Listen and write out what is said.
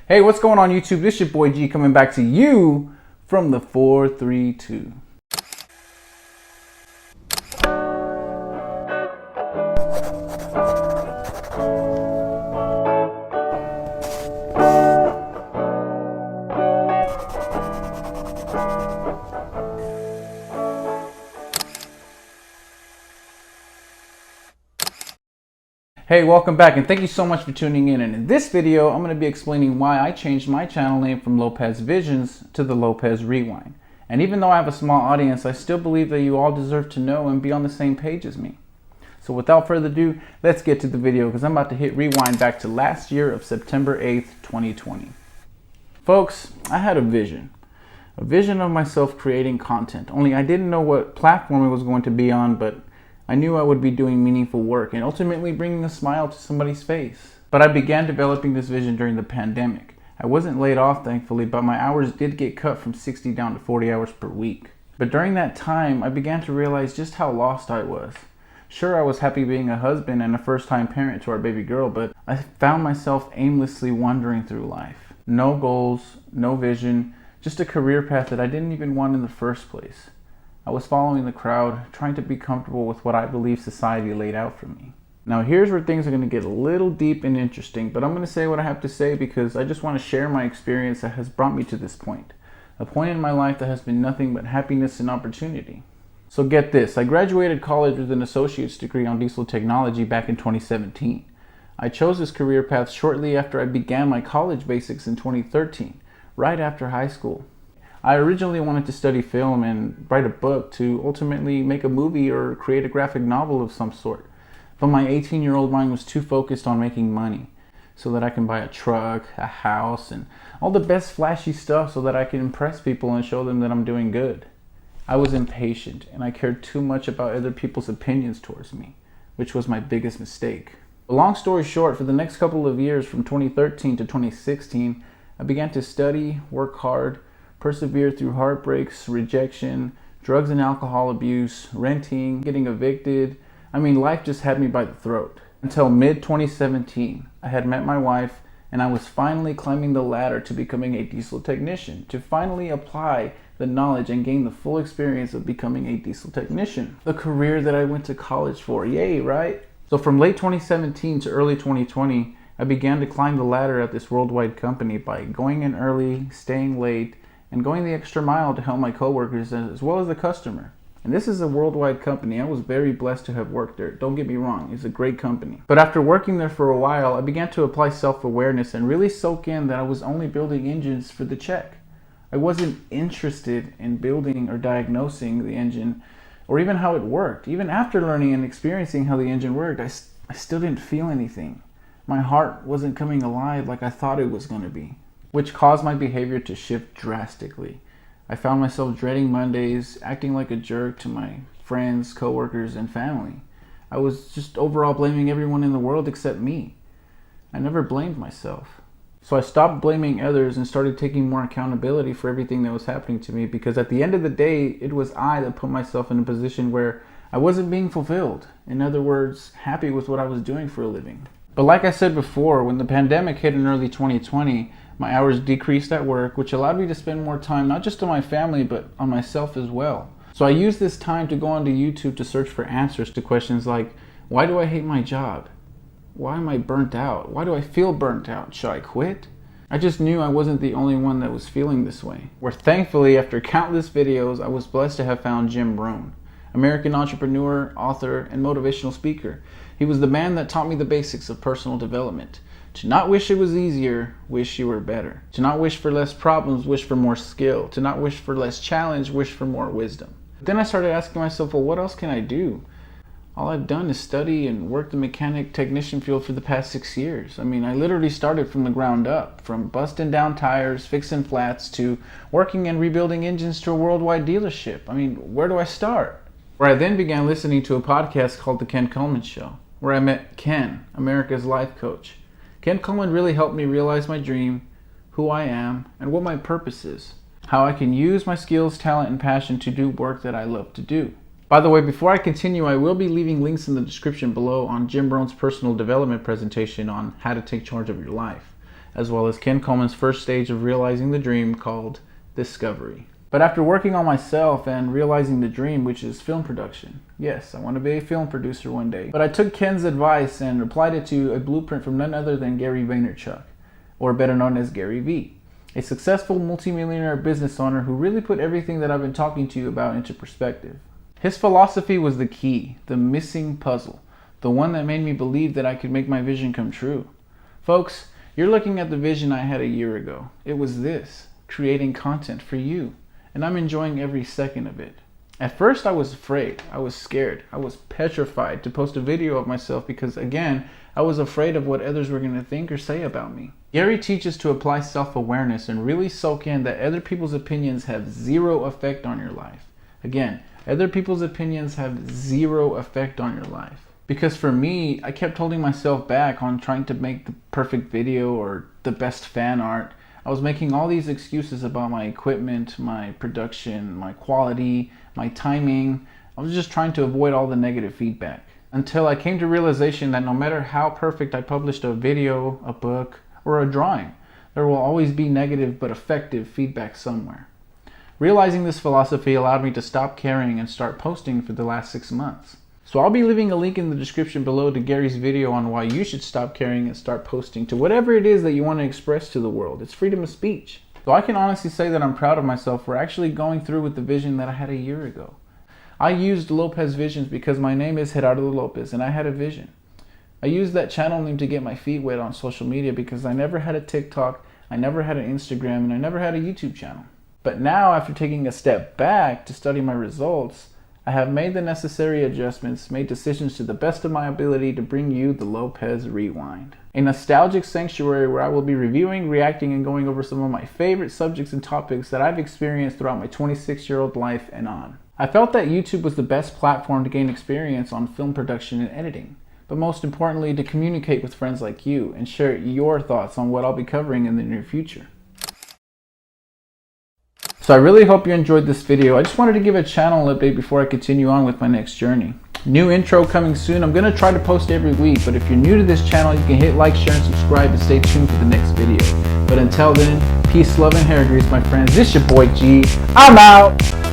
Hey, what's going on YouTube? This your boy G coming back to you from the 432. Hey, welcome back and thank you so much for tuning in. And in this video, I'm going to be explaining why I changed my channel name from Lopez Visions to the Lopez Rewind. And even though I have a small audience, I still believe that you all deserve to know and be on the same page as me. So without further ado, let's get to the video because I'm about to hit rewind back to last year of September 8th, 2020. Folks, I had a vision of myself creating content, only I didn't know what platform it was going to be on, but I knew I would be doing meaningful work and ultimately bringing a smile to somebody's face. But I began developing this vision during the pandemic. I wasn't laid off, thankfully, but my hours did get cut from 60 down to 40 hours per week. But during that time, I began to realize just how lost I was. Sure, I was happy being a husband and a first-time parent to our baby girl, but I found myself aimlessly wandering through life. No goals, no vision, just a career path that I didn't even want in the first place. I was following the crowd, trying to be comfortable with what I believe society laid out for me. Now here's where things are going to get a little deep and interesting, but I'm going to say what I have to say because I just want to share my experience that has brought me to this point. A point in my life that has been nothing but happiness and opportunity. So get this, I graduated college with an associate's degree on diesel technology back in 2017. I chose this career path shortly after I began my college basics in 2013, right after high school. I originally wanted to study film and write a book to ultimately make a movie or create a graphic novel of some sort. But my 18-year-old mind was too focused on making money so that I can buy a truck, a house, and all the best flashy stuff so that I can impress people and show them that I'm doing good. I was impatient and I cared too much about other people's opinions towards me, which was my biggest mistake. Long story short, for the next couple of years from 2013 to 2016, I began to study, work hard, persevere through heartbreaks, rejection, drugs and alcohol abuse, renting, getting evicted. I mean, life just had me by the throat. Until mid-2017, I had met my wife and I was finally climbing the ladder to becoming a diesel technician, to finally apply the knowledge and gain the full experience of becoming a diesel technician. The career that I went to college for, yay, right? So from late 2017 to early 2020, I began to climb the ladder at this worldwide company by going in early, staying late, and going the extra mile to help my coworkers as well as the customer. And this is a worldwide company. I was very blessed to have worked there. Don't get me wrong, it's a great company. But after working there for a while, I began to apply self-awareness and really soak in that I was only building engines for the check. I wasn't interested in building or diagnosing the engine or even how it worked. Even after learning and experiencing how the engine worked, I still didn't feel anything. My heart wasn't coming alive like I thought it was going to be, which caused my behavior to shift drastically. I found myself dreading Mondays, acting like a jerk to my friends, coworkers, and family. I was just overall blaming everyone in the world except me. I never blamed myself. So I stopped blaming others and started taking more accountability for everything that was happening to me, because at the end of the day, it was I that put myself in a position where I wasn't being fulfilled. In other words, happy with what I was doing for a living. But like I said before, when the pandemic hit in early 2020, my hours decreased at work, which allowed me to spend more time not just on my family, but on myself as well. So I used this time to go onto YouTube to search for answers to questions like, why do I hate my job? Why am I burnt out? Why do I feel burnt out? Should I quit? I just knew I wasn't the only one that was feeling this way. Where thankfully, after countless videos, I was blessed to have found Rohn, American entrepreneur, author, and motivational speaker. He was the man that taught me the basics of personal development. To not wish it was easier, wish you were better. To not wish for less problems, wish for more skill. To not wish for less challenge, wish for more wisdom. Then I started asking myself, well, what else can I do? All I've done is study and work the mechanic technician field for the past 6 years. I mean, I literally started from the ground up, from busting down tires, fixing flats, to working and rebuilding engines to a worldwide dealership. I mean, where do I start? Where I then began listening to a podcast called The Coleman Show, where I met Ken, America's life coach. Ken Coleman really helped me realize my dream, who I am, and what my purpose is. How I can use my skills, talent, and passion to do work that I love to do. By the way, before I continue, I will be leaving links in the description below on Jim Rohn's personal development presentation on how to take charge of your life. as well as Ken Coleman's first stage of realizing the dream called Discovery. But after working on myself and realizing the dream, which is film production, yes, I want to be a film producer one day, but I took Ken's advice and applied it to a blueprint from none other than Gary Vaynerchuk, or better known as Gary V, a successful multimillionaire business owner who really put everything that I've been talking to you about into perspective. His philosophy was the key, the missing puzzle, the one that made me believe that I could make my vision come true. Folks, you're looking at the vision I had a year ago. It was this, creating content for you. And I'm enjoying every second of it. At first I was afraid, I was scared, I was petrified to post a video of myself because again, I was afraid of what others were going to think or say about me. Gary teaches to apply self-awareness and really soak in that other people's opinions have zero effect on your life. Again, other people's opinions have zero effect on your life. Because for me, I kept holding myself back on trying to make the perfect video or the best fan art. I was making all these excuses about my equipment, my production, my quality, my timing. I was just trying to avoid all the negative feedback. Until I came to realization that no matter how perfect I published a video, a book, or a drawing, there will always be negative but effective feedback somewhere. Realizing this philosophy allowed me to stop caring and start posting for the last 6 months. So I'll be leaving a link in the description below to Gary's video on why you should stop caring and start posting to whatever it is that you want to express to the world. It's freedom of speech. So I can honestly say that I'm proud of myself for actually going through with the vision that I had a year ago. I used Lopez Visions because my name is Gerardo Lopez and I had a vision. I used that channel name to get my feet wet on social media because I never had a TikTok, I never had an Instagram, and I never had a YouTube channel. But now, after taking a step back to study my results, I have made the necessary adjustments, made decisions to the best of my ability to bring you the Lopez Rewind, a nostalgic sanctuary where I will be reviewing, reacting, and going over some of my favorite subjects and topics that I've experienced throughout my 26-year-old life and on. I felt that YouTube was the best platform to gain experience on film production and editing, but most importantly to communicate with friends like you and share your thoughts on what I'll be covering in the near future. So I really hope you enjoyed this video. I just wanted to give a channel update before I continue on with my next journey. New intro coming soon. I'm going to try to post every week, but if you're new to this channel, you can hit like, share, and subscribe and stay tuned for the next video. But until then, peace, love, and hair grease, my friends. This your boy G. I'm out!